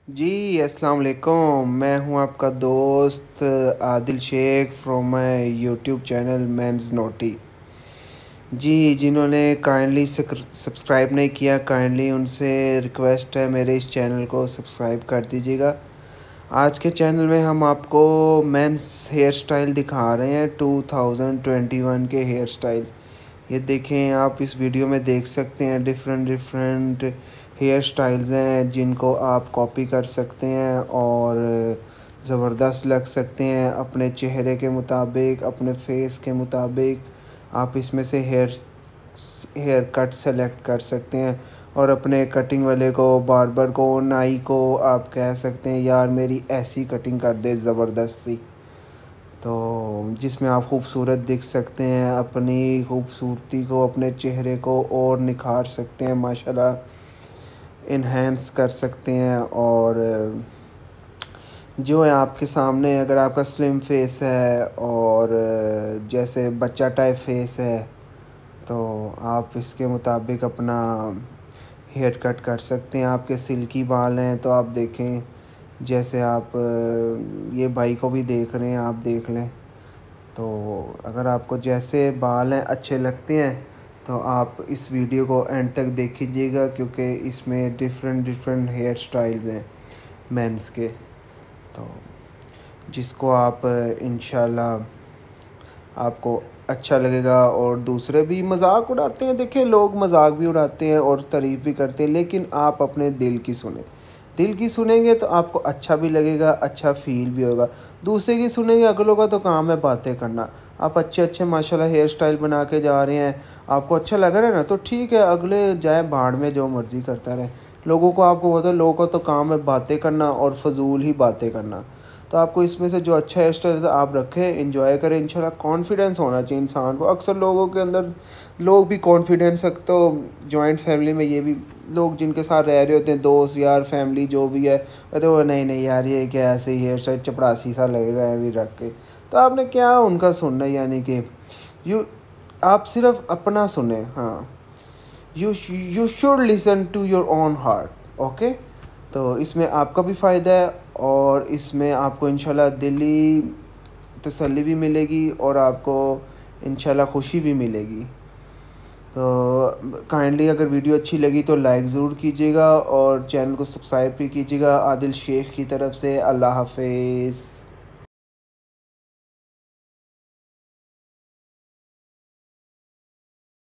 जी, अस्सलाम वालेकुम। मैं हूँ आपका दोस्त Adil Shaikh from my YouTube channel मेंस नोटी। जी, जिन्होंने काइंडली सब्सक्राइब नहीं किया, काइंडली उनसे रिक्वेस्ट है मेरे इस चैनल को सब्सक्राइब कर दीजिएगा। आज के चैनल में हम आपको मेंस हेयर स्टाइल दिखा रहे हैं 2021 के हेयर स्टाइल्स। ये देखें, आप इस वीडियो में देख सकते हैं डिफरेंट डिफरेंट हेयर स्टाइल्स हैं जिनको आप कॉपी कर सकते हैं और ज़बरदस्त लग सकते हैं अपने चेहरे के मुताबिक, अपने फेस के मुताबिक। आप इसमें से हेयर कट सेलेक्ट कर सकते हैं और अपने कटिंग वाले को, बार्बर को, नाई को आप कह सकते हैं यार मेरी ऐसी कटिंग कर दे ज़बरदस्त सी, तो जिसमें आप खूबसूरत दिख सकते हैं, अपनी खूबसूरती को, अपने चेहरे को और निखार सकते हैं, माशाल्लाह इन्हेंस कर सकते हैं। और जो है आपके सामने, अगर आपका स्लिम फेस है और जैसे बच्चा टाइप फेस है, तो आप इसके मुताबिक अपना हेयर कट कर सकते हैं। आपके सिल्की बाल हैं तो आप देखें, जैसे आप ये भाई को भी देख रहे हैं, आप देख लें। तो अगर आपको जैसे बाल हैं अच्छे लगते हैं तो आप इस वीडियो को एंड तक देखिएगा, क्योंकि इसमें डिफरेंट डिफरेंट हेयर स्टाइल्स हैं मेंस के। तो जिसको आप इंशाल्लाह आपको अच्छा लगेगा। और दूसरे भी मजाक उड़ाते हैं, देखिए लोग मजाक भी उड़ाते हैं और तारीफ़ भी करते हैं, लेकिन आप अपने दिल की सुने। दिल की सुनेंगे तो आपको अच्छा भी लगेगा, अच्छा फ़ील भी होगा। दूसरे की सुनेंगे, अगलों का तो काम है बातें करना। आप अच्छे अच्छे माशाल्लाह हेयर स्टाइल बना के जा रहे हैं, आपको अच्छा लग रहा है ना, तो ठीक है, अगले जाए भाड़ में, जो मर्ज़ी करता रहे। लोगों को, आपको पता है, लोगों का तो काम है बातें करना और फ़जूल ही बातें करना। तो आपको इसमें से जो अच्छा हेयर स्टाइल है आप रखें, एंजॉय करें। इंशाल्लाह कॉन्फिडेंस होना चाहिए इंसान को। अक्सर लोगों के अंदर, लोग भी कॉन्फिडेंस रखते हो, जॉइंट फैमिली में ये भी लोग जिनके साथ रह रहे होते हैं, दोस्त यार फैमिली जो भी है, कहते वो नहीं नहीं यार ये क्या ऐसे ही हेयर स्टाइल चपड़ासी सा लगेगा है भी रख के। तो आपने क्या उनका सुनना है, यानी कि यू आप सिर्फ अपना सुने। हाँ, you should listen to your own heart. Okay, तो इसमें आपका भी फ़ायदा है और इसमें आपको इंशाल्लाह दिली तसल्ली भी मिलेगी और आपको इंशाल्लाह खुशी भी मिलेगी। तो काइंडली अगर वीडियो अच्छी लगी तो लाइक ज़रूर कीजिएगा और चैनल को सब्सक्राइब भी कीजिएगा। आदिल शेख की तरफ से अल्लाह हाफिज़।